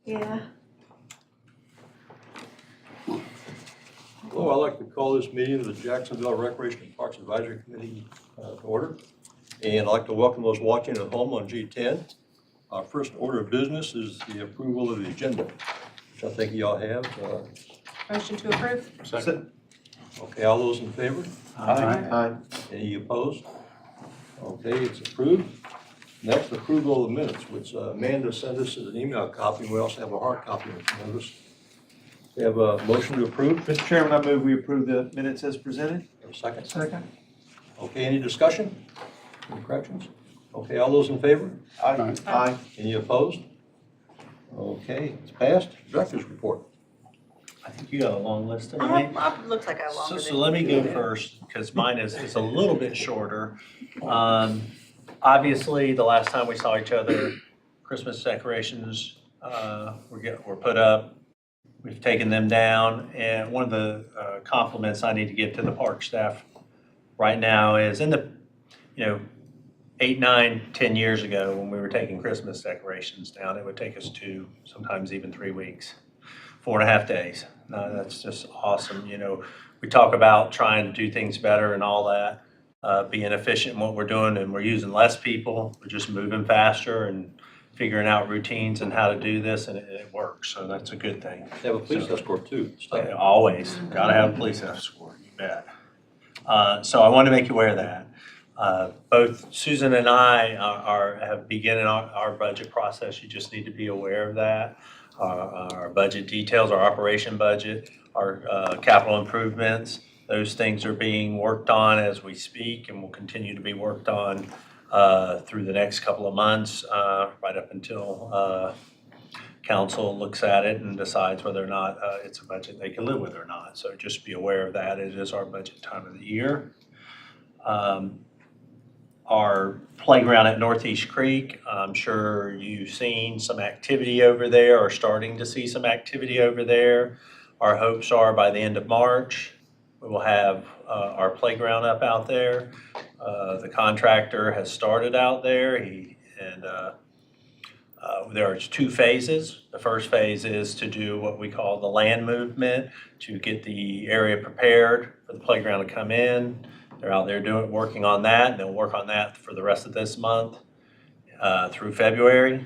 Yeah. Hello, I'd like to call this meeting of the Jacksonville Recreation and Parks Advisory Committee to order. And I'd like to welcome those watching at home on G10. Our first order of business is the approval of the agenda, which I think you all have. Motion to approve. Second. Okay, all those in favor? Aye. Any opposed? Okay, it's approved. Next, approval of the minutes, which Amanda sent us as an email copy. We also have a hard copy of the notice. We have a motion to approve. Mr. Chairman, I move we approve the minutes as presented. Have a second? Second. Okay, any discussion? Any corrections? Okay, all those in favor? Aye. Aye. Any opposed? Okay, it's passed. Director's report. I think you got a long list of I me. have, looks like I have longer So than let me you go do. first, because mine is a little bit shorter. Obviously, the last time we saw each other, Christmas decorations were put up. We've taken them down, and one of the compliments I need to give to the park staff right now is in the, 8, 9, 10 years ago, when we were taking Christmas decorations down, it would take us 2, sometimes even 3 weeks, 4.5 days. That's just awesome. We talk about trying to do things better and all that, being efficient in what we're doing, and we're using less people. We're just moving faster and figuring out routines and how to do this, and it works. So that's a good thing. They have a police escort too. Always, gotta have a police escort, you bet. So I want to make you aware of that. Both Susan and I have begun our budget process. You just need to be aware of that. Our budget details, our operation budget, our capital improvements, those things are being worked on as we speak and will continue to be worked on through the next couple of months, right up until council looks at it and decides whether or not it's a budget they can live with or not. So just be aware of that. It is our budget time of the year. Our playground at Northeast Creek, I'm sure you've seen some activity over there or starting to see some activity over there. Our hopes are by the end of March, we will have our playground up out there. The contractor has started out there. There are 2 phases. The first phase is to do what we call the land movement, to get the area prepared for the playground to come in. They're out there working on that, and they'll work on that for the rest of this month through February.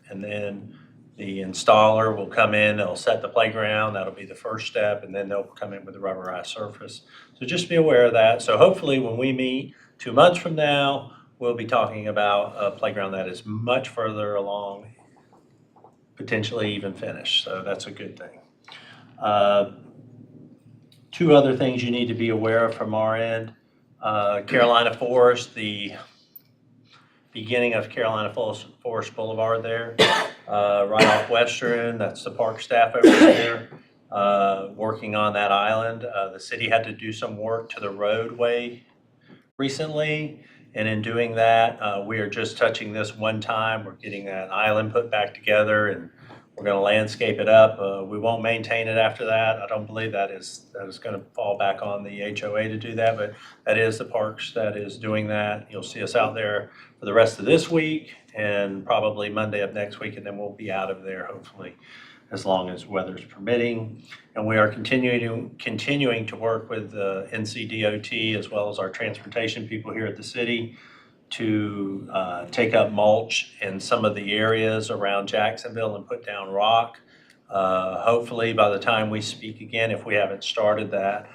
And then the installer will come in, they'll set the playground, that'll be the first step, and then they'll come in with the rubberized surface. So just be aware of that. So hopefully when we meet 2 months from now, we'll be talking about a playground that is much further along, potentially even finished. So that's a good thing. 2 other things you need to be aware of from our end. Carolina Forest, the beginning of Carolina Forest Boulevard there, right off Western, that's the park staff over there, working on that island. The city had to do some work to the roadway recently, and in doing that, we are just touching this one time. We're getting that island put back together, and we're gonna landscape it up. We won't maintain it after that. I don't believe that is gonna fall back on the HOA to do that, but that is the parks that is doing that. You'll see us out there for the rest of this week and probably Monday of next week, and then we'll be out of there hopefully as long as weather's permitting. And we are continuing to work with the NCDOT as well as our transportation people here at the city to take up mulch in some of the areas around Jacksonville and put down rock. Hopefully by the time we speak again, if we haven't started that,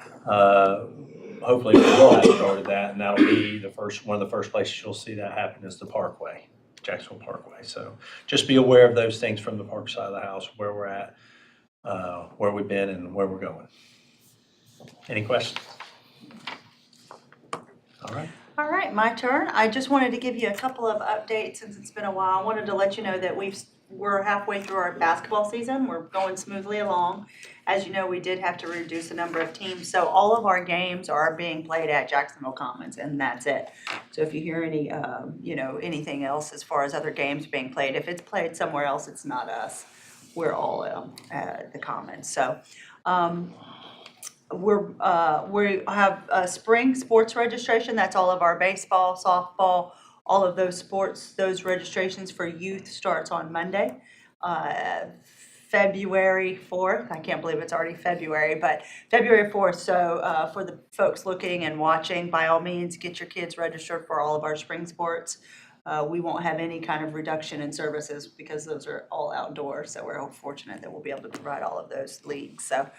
hopefully we will have started that, and that'll be one of the first places you'll see that happen is the Parkway, Jacksonville Parkway. So just be aware of those things from the park side of the house, where we're at, where we've been, and where we're going. Any questions? All right. All right, my turn. I just wanted to give you a couple of updates since it's been a while. I wanted to let you know that we're halfway through our basketball season. We're going smoothly along. As you know, we did have to reduce the number of teams, so all of our games are being played at Jacksonville Commons, and that's it. So if you hear any, anything else as far as other games being played, if it's played somewhere else, it's not us. We're all at the Commons. So we have a spring sports registration. That's all of our baseball, softball, all of those sports. Those registrations for youth starts on Monday. February 4th. I can't believe it's already February, but February 4th. So for the folks looking and watching, by all means, get your kids registered for all of our spring sports. We won't have any kind of reduction in services because those are all outdoors. So we're fortunate that we'll be able to provide all of those leagues. So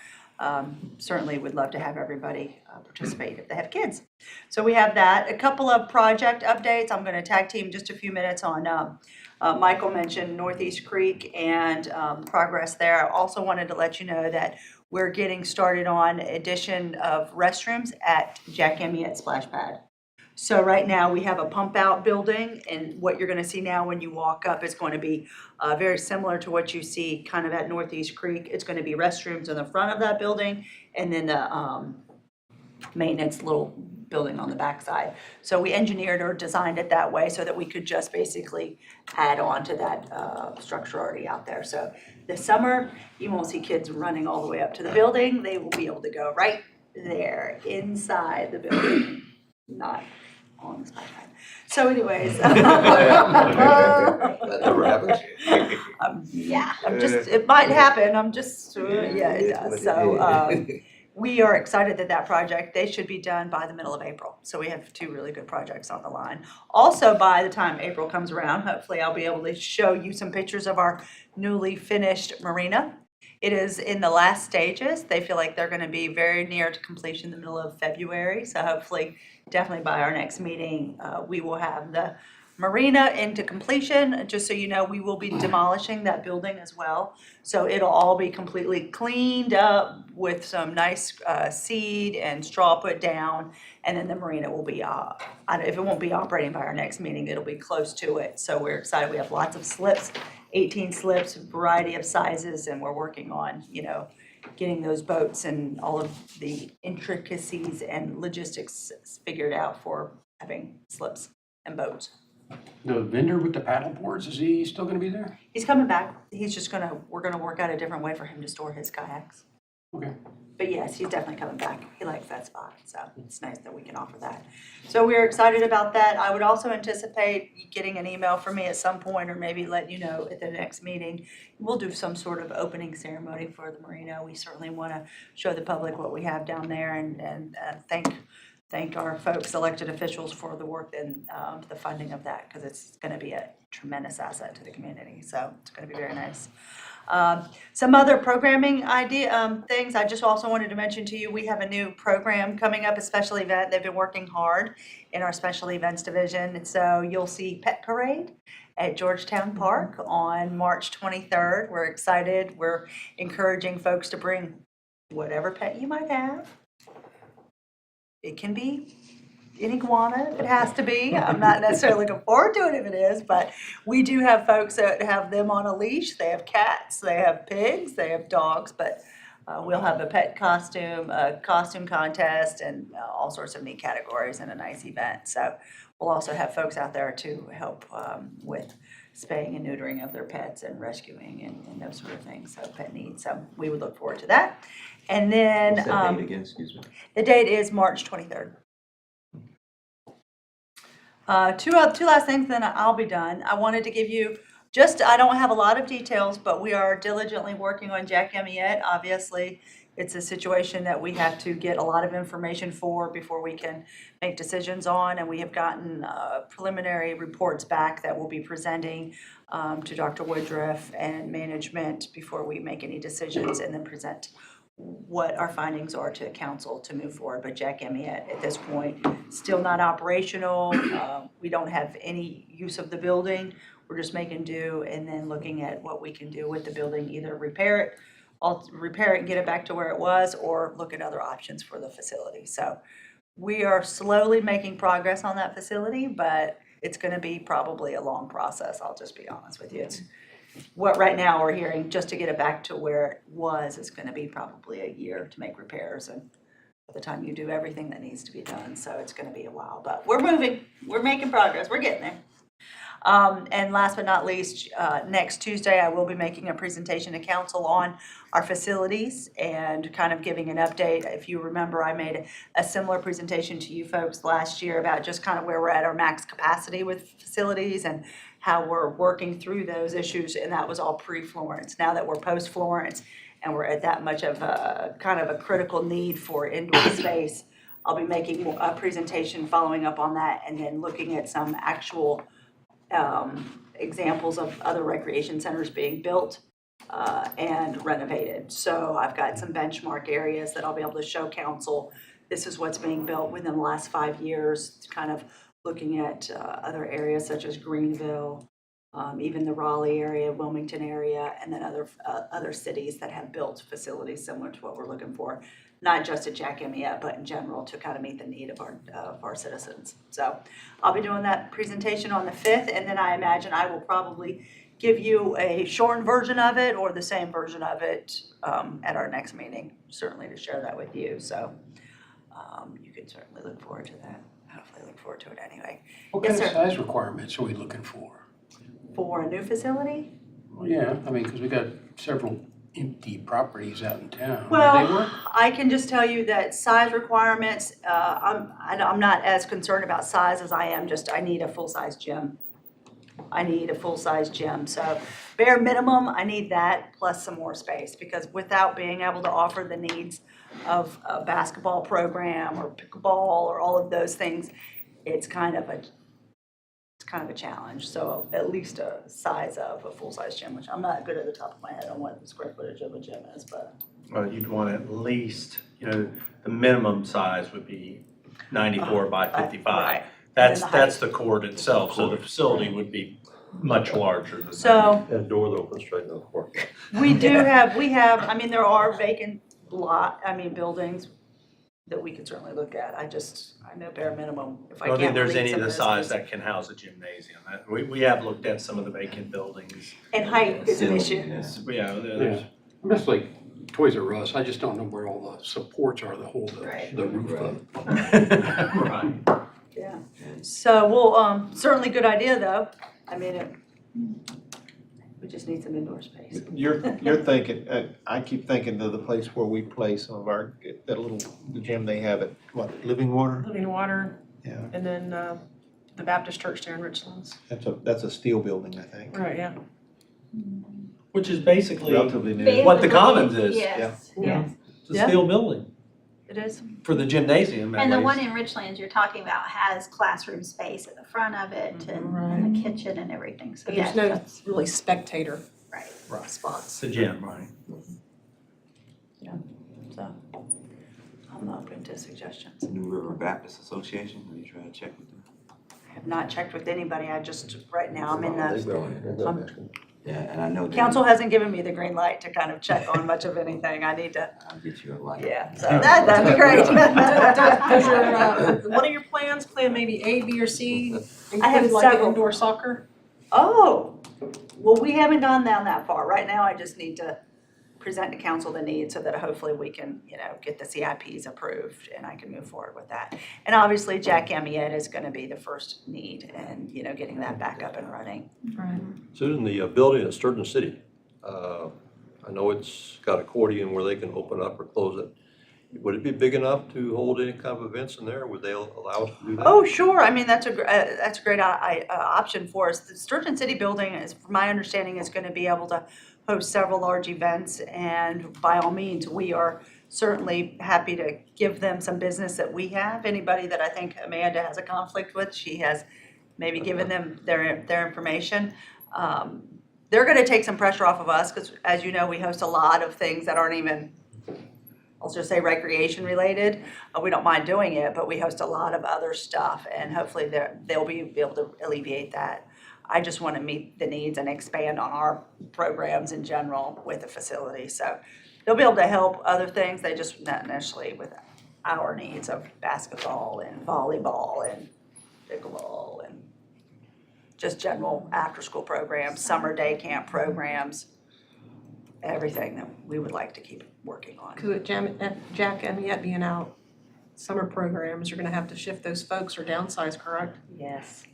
certainly would love to have everybody participate if they have kids. So we have that. A couple of project updates. I'm going to tag team just a few minutes on Michael mentioned Northeast Creek and progress there. I also wanted to let you know that we're getting started on addition of restrooms at Jack Amyette Splash Pad. So right now we have a pump out building, and what you're going to see now when you walk up is going to be very similar to what you see kind of at Northeast Creek. It's going to be restrooms in the front of that building and then the maintenance little building on the backside. So we engineered or designed it that way so that we could just basically add on to that structure already out there. So this summer, you won't see kids running all the way up to the building. They will be able to go right there inside the building, not on the splash pad. So anyways. That never happens. Yeah, it might happen. Yeah, it does. So we are excited that project, they should be done by the middle of April. So we have two really good projects on the line. Also, by the time April comes around, hopefully I'll be able to show you some pictures of our newly finished marina. It is in the last stages. They feel like they're going to be very near to completion in the middle of February. So hopefully, definitely by our next meeting, we will have the marina into completion. Just so you know, we will be demolishing that building as well. So it'll all be completely cleaned up with some nice seed and straw put down. And then the marina will be, if it won't be operating by our next meeting, it'll be close to it. So we're excited. We have lots of slips, 18 slips, variety of sizes, and we're working on, getting those boats and all of the intricacies and logistics figured out for having slips and boats. The vendor with the paddle boards, is he still gonna be there? He's coming back. We're gonna work out a different way for him to store his kayaks. Okay. But yes, he's definitely coming back. He likes that spot, so it's nice that we can offer that. So we're excited about that. I would also anticipate getting an email from me at some point, or maybe let you know at the next meeting. We'll do some sort of opening ceremony for the marina. We certainly want to show the public what we have down there and thank our folks, elected officials, for the work and the funding of that, because it's going to be a tremendous asset to the community. So it's going to be very nice. Some other programming things I just also wanted to mention to you. We have a new program coming up, a special event. They've been working hard in our special events division. And so you'll see Pet Parade at Georgetown Park on March 23rd. We're excited. We're encouraging folks to bring whatever pet you might have. It can be an iguana if it has to be. I'm not necessarily looking forward to it if it is, but we do have folks that have them on a leash. They have cats, they have pigs, they have dogs, but we'll have a pet costume, a costume contest, and all sorts of neat categories and a nice event. So we'll also have folks out there to help with spaying and neutering of their pets and rescuing and those sort of things, so pet needs. So we would look forward to that. And then What's that date again, excuse me? the date is March 23rd. Two last things, then I'll be done. I wanted to give you I don't have a lot of details, but we are diligently working on Jack Amyette. Obviously, it's a situation that we have to get a lot of information for before we can make decisions on, and we have gotten preliminary reports back that we'll be presenting to Dr. Woodruff and management before we make any decisions, and then present what our findings are to council to move forward. But Jack Amyette at this point still not operational. We don't have any use of the building. We're just making do and then looking at what we can do with the building, either repair it and get it back to where it was, or look at other options for the facility. So we are slowly making progress on that facility, but it's going to be probably a long process. I'll just be honest with you. It's what right now we're hearing, just to get it back to where it was, is going to be probably a year to make repairs, and by the time you do everything that needs to be done, so it's going to be a while. But we're moving, we're making progress, we're getting there. And last but not least, next Tuesday I will be making a presentation to council on our facilities and kind of giving an update. If you remember, I made a similar presentation to you folks last year about just kind of where we're at our max capacity with facilities and how we're working through those issues, and that was all pre-Florence. Now that we're post-Florence and we're at that much of a kind of a critical need for indoor space, I'll be making a presentation following up on that and then looking at some actual examples of other recreation centers being built and renovated. So I've got some benchmark areas that I'll be able to show council. This is what's being built within the last 5 years, kind of looking at other areas such as Greenville, even the Raleigh area, Wilmington area, and then other cities that have built facilities similar to what we're looking for, not just at Jack Amyette, but in general to kind of meet the need of our citizens. So I'll be doing that presentation on the 5th, and then I imagine I will probably give you a shortened version of it or the same version of it at our next meeting, certainly to share that with you. So you can certainly look forward to that. Hopefully look forward to it anyway. What Yes, kind of sir. size requirements are we looking for? For a new facility? Well, yeah, I mean, because we got several empty properties out in town. Do they Well, work? I can just tell you that size requirements, I'm not as concerned about size as I am just, I need a full-size gym. I need a full-size gym, so bare minimum, I need that plus some more space, because without being able to offer the needs of a basketball program or pickleball or all of those things, it's kind of a challenge. So at least a size of a full-size gym, which I'm not good at the top of my head on what the square footage of a gym is, but. Well, you'd want at least, the minimum size would be 94 by 55. Right. That's, And then the that's the court itself, so the facility would be much larger than that. So And a door that opens straight into the court. we have, I mean, there are vacant buildings that we could certainly look at. I know bare minimum, if I I don't can't think there's meet any some of the those size things. that can house a gymnasium. We have looked at some of the vacant buildings. And height is an issue. Yeah, there's, I'm just like Toys R Us, I just don't know where all the supports are to hold Right. the roof up. right. Yeah. So we'll, certainly good idea though. I mean, we just need some indoor space. You're thinking, I keep thinking of the place where we play some of our, the gym they have at, what, Living Water? Living Water, Yeah, and then the Baptist Church there in Richlands. that's a steel building, I think. Right, yeah. Which is basically Relatively new. what the Commons is. Yes, Yeah. yes. It's a Yeah. steel building It is. for the gymnasium at And the least. one in Richlands you're talking about has classroom space at the front of it and the kitchen and everything, so But yeah, there's no that's really spectator right. Right. spots. It's a gym, right? So I'm open to suggestions. New River Baptist Association, have you tried to check with them? I have not checked with anybody. right now I'm in the, Yeah, and I know that. council hasn't given me the green light to kind of check on much of anything. I need to, I'll get you a light. yeah, so that'd be great. Does your, one of your plans plan maybe A, B, or C I have include like several. indoor soccer? Oh, well, we haven't gone down that far. Right now, I just need to present to council the need so that hopefully we can, get the CIPs approved and I can move forward with that. And obviously, Jack Amyette is gonna be the first need and, getting that back up and running. Right. Susan, the building at Sturgeon City, I know it's got accordion where they can open up or close it. Would it be big enough to hold any kind of events in there? Would they allow us to do that? Oh, sure. I mean, that's a great option for us. The Sturgeon City building is, from my understanding, is gonna be able to host several large events, and by all means, we are certainly happy to give them some business that we have. Anybody that I think Amanda has a conflict with, she has maybe given them their information. They're gonna take some pressure off of us, because as you know, we host a lot of things that aren't even, I'll just say recreation related. We don't mind doing it, but we host a lot of other stuff, and hopefully they'll be able to alleviate that. I just want to meet the needs and expand on our programs in general with the facility. So they'll be able to help other things, they just not necessarily with our needs of basketball and volleyball and pickleball and just general after-school programs, summer day camp programs, everything that we would like to keep working on. Because at Jack Amyette being out, summer programs, you're gonna have to shift those folks or downsize, correct? Yes.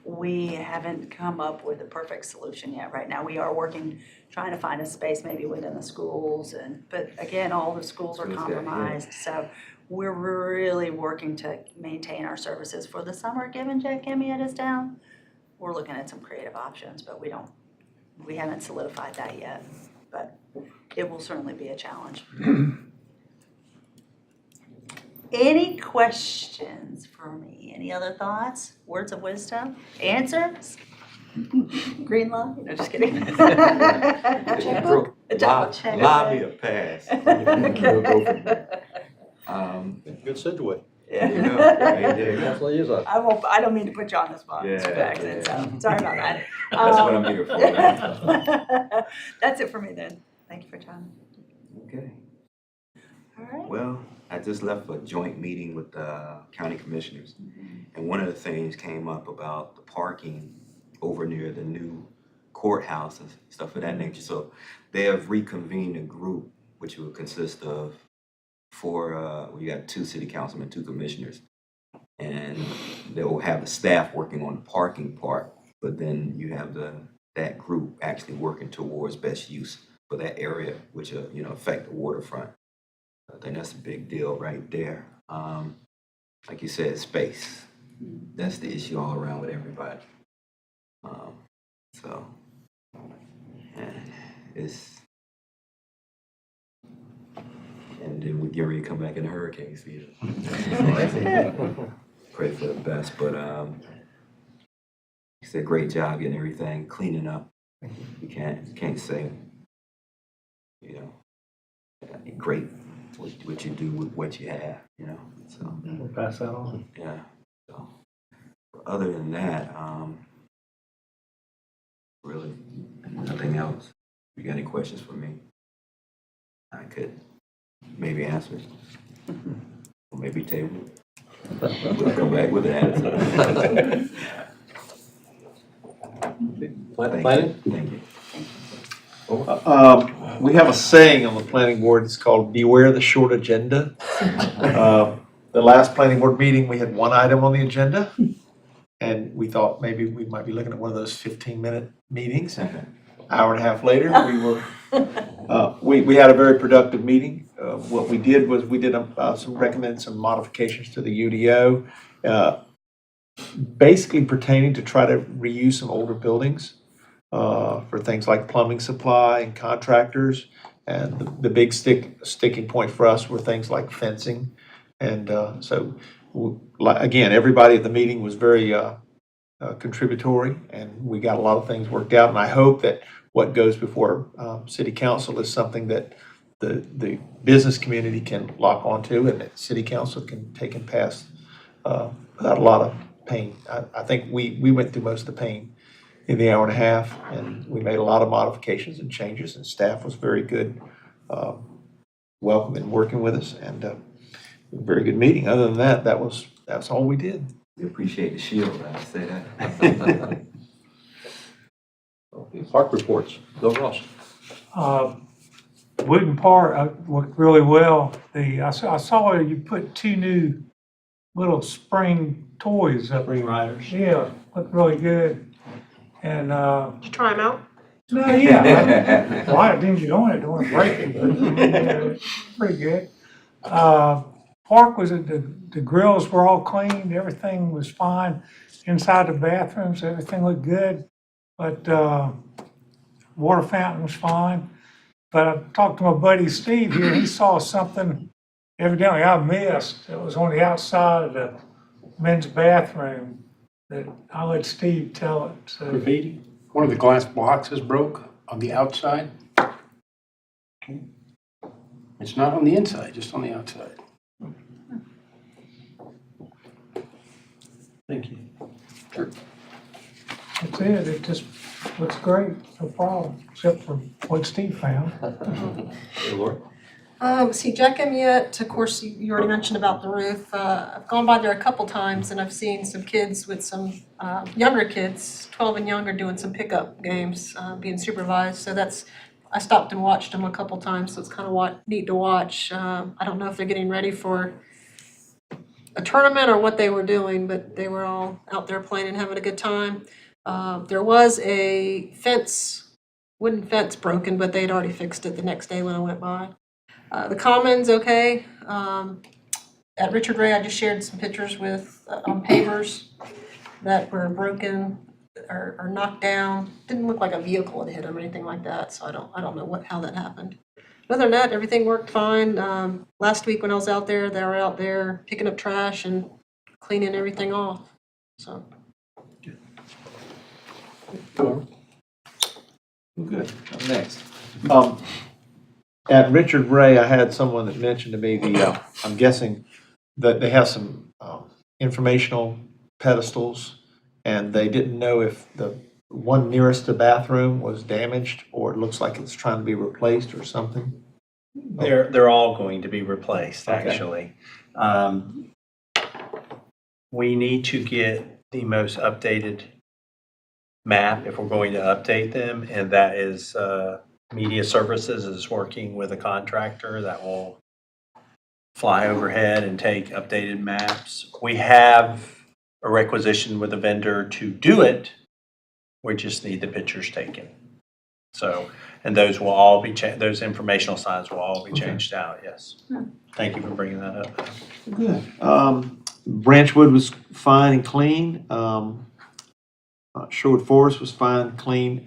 We haven't come up with a perfect solution yet. Right now, we are working, trying to find a space maybe within the schools, but again, all the schools are Schools got, yeah. compromised. So we're really working to maintain our services for the summer, given Jack Amyette is down. we're looking at some creative options, but we haven't solidified that yet. But it will certainly be a challenge. Any questions for me? Any other thoughts? Words of wisdom? Answers? Green light? No, just kidding. Checkbook? Allow me a pass. We'll go from there. Good segue. There you go. Right there. Definitely is a. I don't mean to put you on the spot, Mr. Yeah. Jackson, so sorry about that. That's what I'm here for. That's it for me then. Thank you for your time. Okay. All right. Well, I just left a joint meeting with the county commissioners. And one of the things came up about the parking over near the new courthouse and stuff of that nature. So they have reconvened a group, which will consist of we got 2 city councilmen, 2 commissioners. And they will have the staff working on the parking part, but then you have that group actually working towards best use for that area, which will, affect the waterfront. I think that's a big deal right there. Like you said, space. That's the issue all around with everybody. And then we get ready to come back in the hurricane season. Pray for the best, but you did a great job getting everything cleaning up. You can't say, great what you do with what you have, So We'll pass that on. yeah. So other than that, really nothing else. If you got any questions for me, I could maybe answer, or maybe table. We'll come back with an answer. Planning? Thank you. We have a saying on the planning board, it's called beware the short agenda. The last planning board meeting, we had 1 item on the agenda, and we thought maybe we might be looking at one of those 15-minute meetings. Hour and a half later, we had a very productive meeting. What we did was we did recommend some modifications to the UDO, basically pertaining to try to reuse some older buildings for things like plumbing supply and contractors. And the big sticking point for us were things like fencing. And again, everybody at the meeting was very contributory, and we got a lot of things worked out. And I hope that what goes before city council is something that the business community can lock onto, and that city council can take and pass without a lot of pain. I think we went through most of the pain in the hour and a half, and we made a lot of modifications and changes, and staff was very good, welcome and working with us, and very good meeting. Other than that, that's all we did. We appreciate the shield, I say that. Park reports. Bill Ross. Wooden Park worked really well. I saw you put 2 new little spring toys up. Spring Riders. Yeah, looked really good. And Did you try them out? no, yeah, a lot of things you don't break it, but pretty good. Park was the grills were all cleaned, everything was fine. Inside the bathrooms, everything looked good, but water fountain was fine. But I talked to my buddy Steve here, he saw something evidently I missed. It was on the outside of the men's bathroom that I'll let Steve tell it. So, Graffiti? One of the glass boxes broke on the outside. It's not on the inside, just on the outside. Thank you. that's it, it just looks great, no problem, except for what Steve found. Hey, Lori. See Jack M yet? Of course, you already mentioned about the roof. I've gone by there a couple times and I've seen some kids with some younger kids, 12 and younger, doing some pickup games, being supervised. So I stopped and watched them a couple times, so it's kind of neat to watch. I don't know if they're getting ready for a tournament or what they were doing, but they were all out there playing and having a good time. There was a wooden fence broken, but they'd already fixed it the next day when I went by. The Commons, okay. At Richard Ray, I just shared some pictures with on pavers that were broken. are knocked down. Didn't look like a vehicle had hit them or anything like that, so I don't know how that happened. Other than that, everything worked fine. Last week when I was out there, they were out there picking up trash and cleaning everything off, so. Good. I'm next. At Richard Ray, I had someone that mentioned to me I'm guessing that they have some informational pedestals, and they didn't know if the one nearest the bathroom was damaged, or it looks like it's trying to be replaced or something. They're all going to be replaced, Okay. actually. We need to get the most updated map if we're going to update them, and that is Media Services is working with a contractor that will fly overhead and take updated maps. We have a requisition with a vendor to do it. We just need the pictures taken. So, and those will all be those informational signs will all be changed out, yes. Thank you for bringing that up. Good. Branchwood was fine and clean. Sherwood Forest was fine, clean.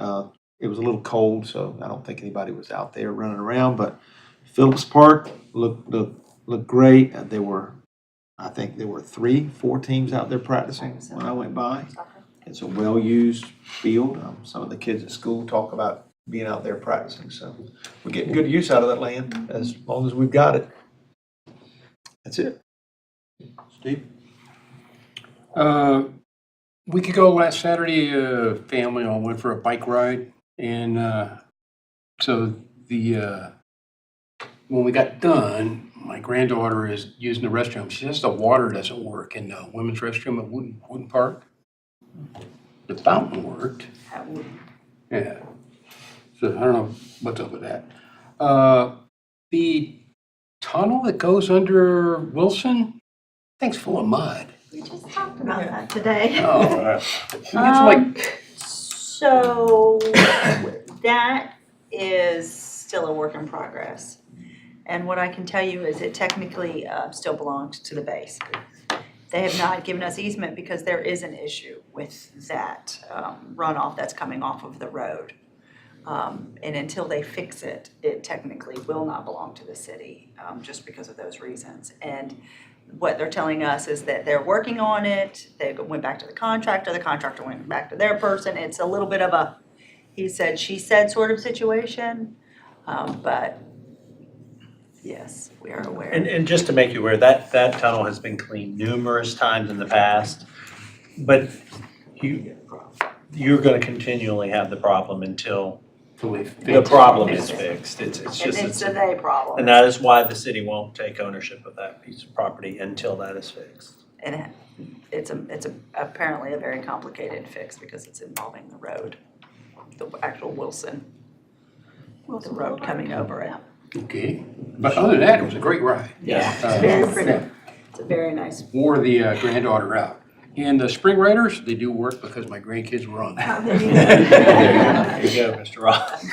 It was a little cold, so I don't think anybody was out there running around, but Phillips Park looked great. I think there were 3-4 teams out there practicing when I went by. It's a well-used field. Some of the kids at school talk about being out there practicing, so we're getting good use out of that land as long as we've got it. That's it. Steve? Week ago, last Saturday, family all went for a bike ride, and so when we got done, my granddaughter is using the restroom. She says the water doesn't work in the women's restroom at Wooden Park. The fountain worked. Yeah. So I don't know what's up with that. The tunnel that goes under Wilson, thing's full of mud. We just talked about that today. Oh, it's like, So that is still a work in progress. And what I can tell you is it technically still belongs to the base. They have not given us easement because there is an issue with that runoff that's coming off of the road. And until they fix it, it technically will not belong to the city, just because of those reasons. And what they're telling us is that they're working on it. They went back to the contractor went back to their person. It's a little bit of a he said, she said sort of situation, but yes, we are aware. And just to make you aware, that tunnel has been cleaned numerous times in the past, but you're gonna continually have the problem until the problem is fixed. It's just. It's a they problem. And that is why the city won't take ownership of that piece of property until that is fixed. And it's apparently a very complicated fix because it's involving the road, the actual Wilson road coming over it. okay. But other than that, it was a great ride. Yeah, it's very pretty. It's a very nice. Wore the granddaughter out. And the spring riders, they do work because my grandkids were on them. There you go, Mr. Ross.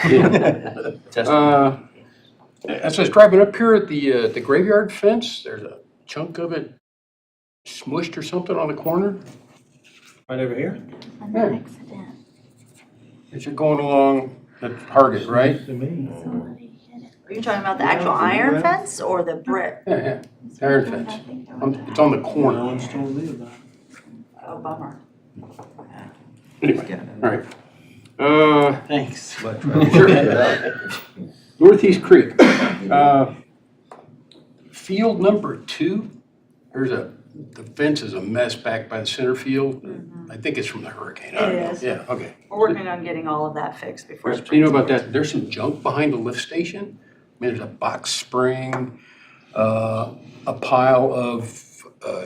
As I was driving up here at the graveyard fence, there's a chunk of it smushed or something on the corner. Right over here? An accident. As you're going along the target, right? Somebody hit it. Are you talking about the actual iron fence or the brick? Yeah, iron fence. It's on the corner. Oh, bummer. Anyway, all right. Thanks. Sure. Northeast Creek. Field number 2, the fence is a mess back by the center field. I think it's from the hurricane. I don't know. It is. Yeah, okay. We're working on getting all of that fixed before So spring. you know about that, there's some junk behind the lift station. I mean, there's a box spring, a pile of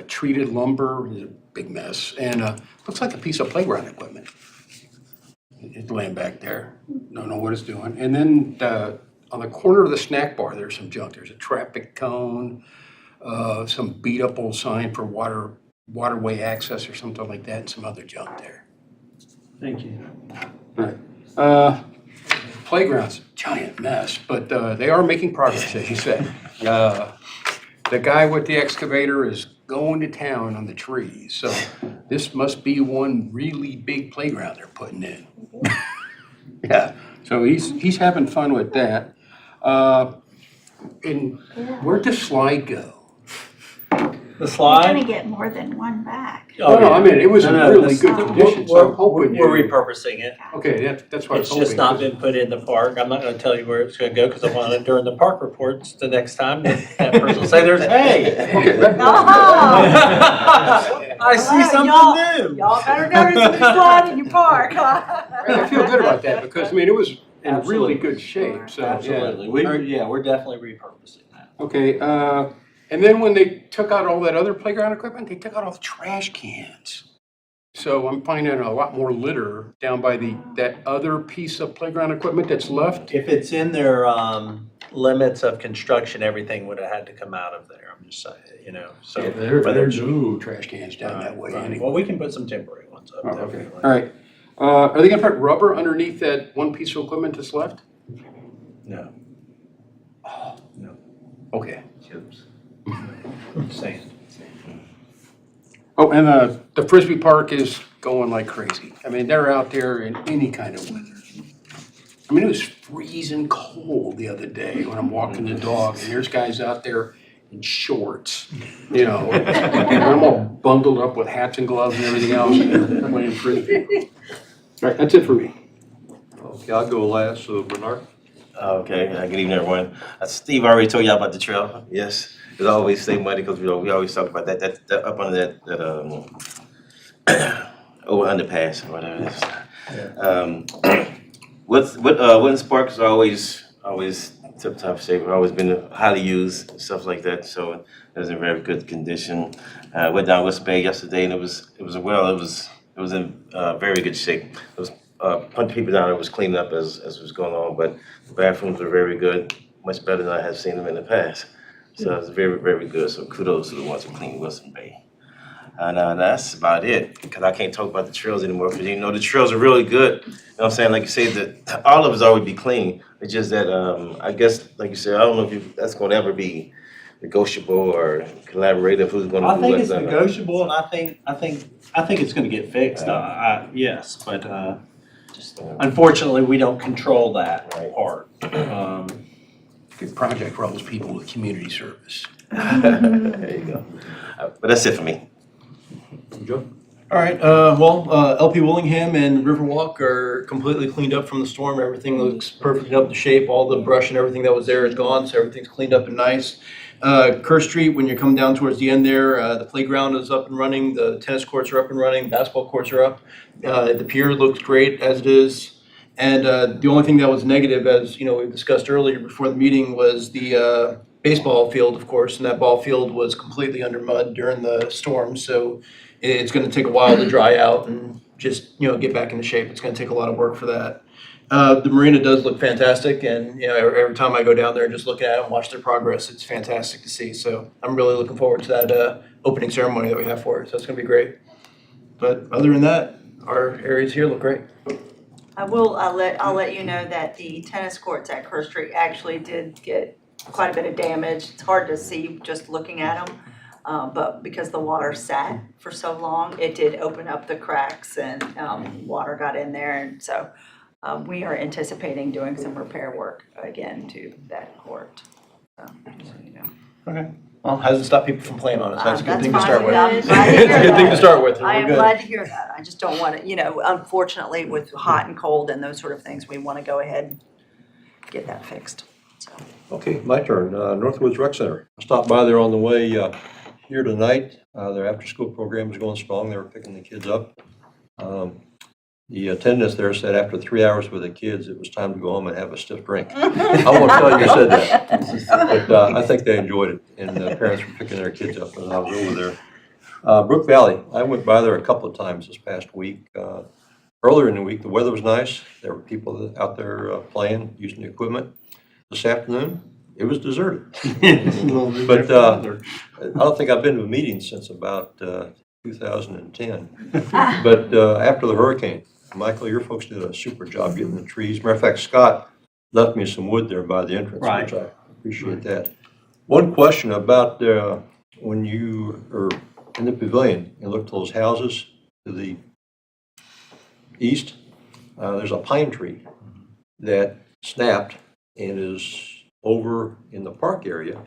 treated lumber, it's a big mess, and looks like a piece of playground equipment. It's laying back there, don't know what it's doing. And then on the corner of the snack bar, there's some junk. There's a traffic cone, some beat up old sign for waterway access or something like that, and some other junk there. Thank you. Right. Playground's a giant mess, but they are making progress, as you said. The guy with the excavator is going to town on the trees. So this must be one really big playground they're putting in. Yeah, so he's having fun with that. And where'd the slide go? The You're slide? gonna get more than one back. Oh, No, I yeah. mean, it was in No, really this- good condition, so I'm hoping We're you. repurposing it. Okay, that's what I was It's hoping. just not been put in the park. I'm not gonna tell you where it's gonna go, because I want it during the park reports the next time, that person will say there's hay. Okay, I see Alright, something new. Y'all better notice a new slide in your park. I feel good about that, because, I mean, it was in really Absolutely. good shape, so, yeah. Absolutely. We're definitely repurposing that. Okay, and then when they took out all that other playground equipment, they took out all the trash cans. So I'm finding a lot more litter down by that other piece of playground equipment that's left. If it's in their limits of construction, everything would have had to come out of there, I'm just saying, so. There's no trash cans down that way Right. anyway. Well, we can put some temporary ones up, Oh, okay, definitely. all right. Are they gonna put rubber underneath that one piece of equipment that's left? No, Okay. Chips. sand. Oh, and the Frisbee Park is going like crazy. I mean, they're out there in any kind of weather. I mean, it was freezing cold the other day when I'm walking the dog, and there's guys out there in shorts, and I'm all bundled up with hats and gloves and everything else, and they're playing Frisbee. All right, that's it for me. Okay, I'll go last, so Bernard. Okay, good evening, everyone. Steve already told y'all about the trail. Yes, it's always save money because we always talk about that up under that over underpass or whatever it is. Wooden Spark is always tip top shape. Always been highly used, stuff like that. So it was in very good condition. Went down West Bay yesterday, and it was in very good shape. It was a bunch of people down there was cleaning up as was going on, but the bathrooms were very good, much better than I had seen them in the past. So it was very, very good. So kudos to the ones who cleaned Wilson Bay. And that's about it, because I can't talk about the trails anymore, because the trails are really good. You know what I'm saying? Like you say, that all of us always be clean. It's just that I guess, like you said, I don't know if that's going to ever be negotiable or collaborative. Who's going to I do think what, it's negotiable, and I think it's gonna get fixed, yes, but unfortunately, we don't control that part. Good project for all those people with community service. There you go. But that's it for me. Joe? All right, LP Willingham and Riverwalk are completely cleaned up from the storm. Everything looks perfectly up to shape. All the brush and everything that was there is gone, so everything's cleaned up and nice. Kerr Street, when you come down towards the end there, the playground is up and running, the tennis courts are up and running, basketball courts are up. The pier looks great as it is. And the only thing that was negative, as we discussed earlier before the meeting, was the baseball field, of course, and that ball field was completely under mud during the storm. So it's going to take a while to dry out and just get back into shape. It's going to take a lot of work for that. The marina does look fantastic, and every time I go down there and just look at it and watch their progress, it's fantastic to see. So I'm really looking forward to that opening ceremony that we have for it. So it's going to be great. But other than that, our areas here look great. I'll let you know that the tennis courts at Kerr Street actually did get quite a bit of damage. It's hard to see just looking at them, but because the water sat for so long, it did open up the cracks and water got in there, and so we are anticipating doing some repair work again to that court. So, Okay. Well, hasn't stopped people from playing on it, so that's a good thing to That's start fine. with. I'm glad to It's a hear good thing that. to start with. I We're am good. glad to hear that. I just don't want to, unfortunately with hot and cold and those sort of things, we want to go ahead and get that fixed, so. Okay, my turn. Northwoods Rec Center. I stopped by there on the way here tonight. Their after-school program is going strong. They were picking the kids up. The attendants there said after 3 hours with the kids, it was time to go home and have a stiff drink. I won't tell you who said that. But I think they enjoyed it, and the parents were picking their kids up as I was over there. Brook Valley, I went by there a couple of times this past week. Earlier in the week, the weather was nice. There were people out there playing, using the equipment. This afternoon, it was deserted. But I don't think I've been to a meeting since about 2010. But after the hurricane, Michael, your folks did a super job getting the trees. Matter of fact, Scott left me some wood there by the entrance, Right. which I appreciate that. One question about when you are in the pavilion and look to those houses to the east, there's a pine tree that snapped and is over in the park area.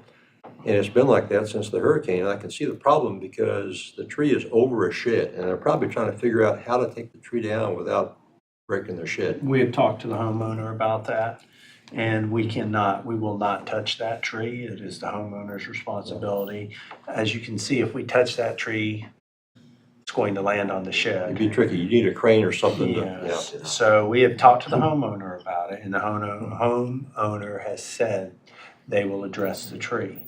And it's been like that since the hurricane. I can see the problem because the tree is over a shed, and they're probably trying to figure out how to take the tree down without breaking their shed. We have talked to the homeowner about that, and we will not touch that tree. It is the homeowner's responsibility. As you can see, if we touch that tree, it's going to land on the It'd shed. be tricky. You need a crane or something to, Yes. So we have talked to the homeowner about it, and the homeowner has said they will address the tree.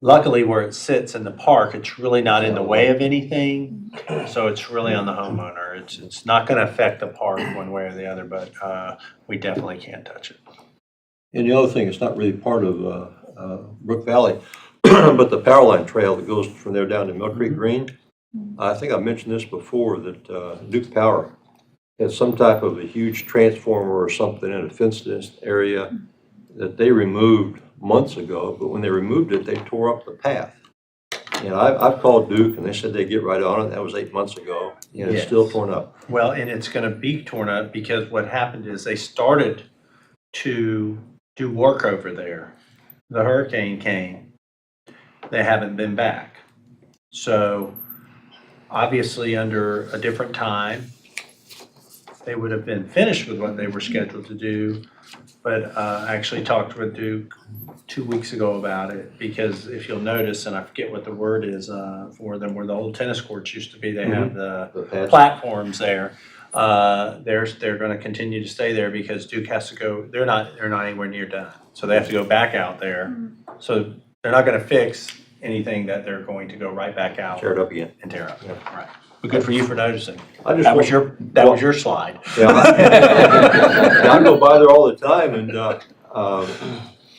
Luckily, where it sits in the park, it's really not in the way of anything, so it's really on the homeowner. It's not gonna affect the park one way or the other, but we definitely can't touch it. And the other thing, it's not really part of Brook Valley, but the power line trail that goes from there down to Mill Creek Green. I think I mentioned this before, that Duke Power had some type of a huge transformer or something in a fenced-in area that they removed months ago, but when they removed it, they tore up the path. And I've called Duke, and they said they'd get right on it. That was 8 months ago, and it's still torn up. Well, and it's gonna be torn up because what happened is they started to do work over there. The hurricane came, they haven't been back. So obviously, under a different time, they would have been finished with what they were scheduled to do. But I actually talked with Duke 2 weeks ago about it, because if you'll notice, and I forget what the word is for them, where the old tennis courts used to be, they have the pads. platforms there. They're gonna continue to stay there because Duke has to go, they're not anywhere near done. So they have to go back out there. So they're not gonna fix anything that they're going to go right back out Tear it up again. and tear up. Right. But good for you for noticing. I just That was want- your slide. Yeah. I go by there all the time, and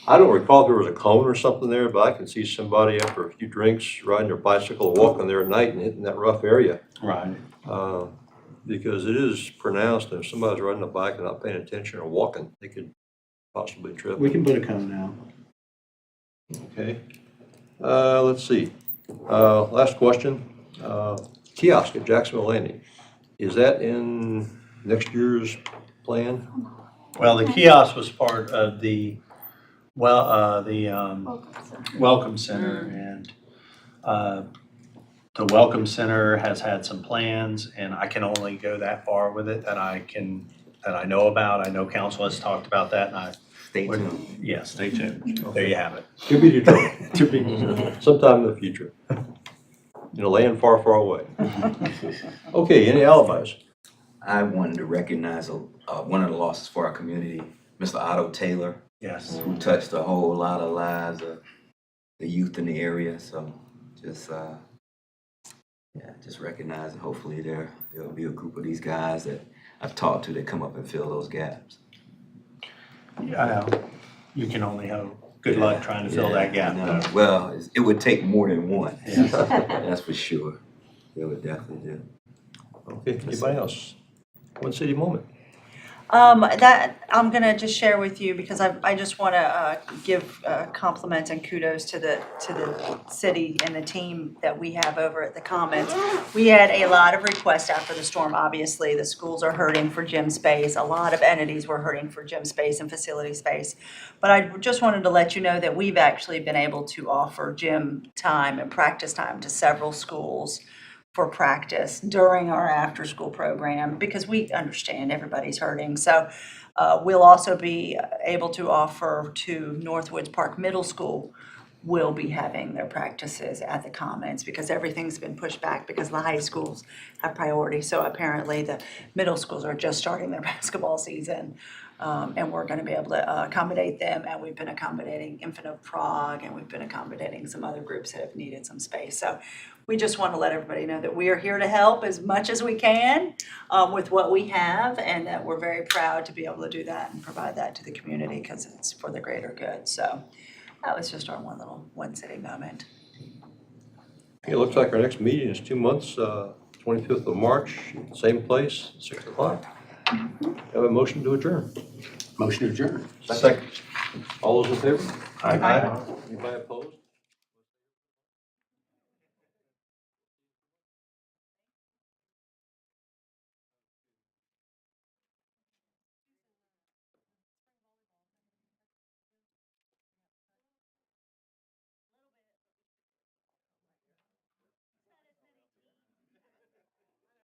I don't recall if there was a cone or something there, but I can see somebody after a few drinks riding their bicycle or walking there at night and hitting that rough area. Right. Because it is pronounced, and if somebody's riding a bike and not paying attention or walking, they could possibly trip. We can put a cone now. Okay. Let's see. Last question. Kiosk at Jacksonville Landing. Is that in next year's plan? Well, the kiosk was part of the Welcome Center, and the Welcome Center has had some plans, and I can only go that far with it that I know about. I know council has talked about that, and I Stay tuned. yeah, stay tuned. There you have it. To be determined. Sometime in the future. In a land far, far away. Okay, any alibis? I wanted to recognize one of the losses for our community, Mr. Otto Taylor, Yes. who touched a whole lot of lives of the youth in the area. So just recognize, and hopefully there'll be a group of these guys that I've talked to that come up and fill those gaps. Yeah, I know. You can only hope. Good luck trying to fill that gap, I know. though. Well, it would take more than one. Yes. That's for sure. It would definitely do. Okay, anybody else? One city moment. That I'm gonna just share with you because I just wanna give compliments and kudos to the city and the team that we have over at the Commons. We had a lot of requests after the storm. Obviously, the schools are hurting for gym space. A lot of entities were hurting for gym space and facility space. But I just wanted to let you know that we've actually been able to offer gym time and practice time to several schools for practice during our after-school program, because we understand everybody's hurting. So we'll also be able to offer to Northwoods Park Middle School, will be having their practices at the Commons, because everything's been pushed back because the high schools have priority. So apparently the middle schools are just starting their basketball season. And we're gonna be able to accommodate them, and we've been accommodating Infant of Prague, and we've been accommodating some other groups that have needed some space. So we just want to let everybody know that we are here to help as much as we can with what we have, and that we're very proud to be able to do that and provide that to the community because it's for the greater good. So that was just our one city moment. Okay, it looks like our next meeting is 2 months, 25th of March, same place, 6 o'clock. Have a motion to adjourn. Motion adjourned. Second. All those in favor? Aye. Anybody opposed?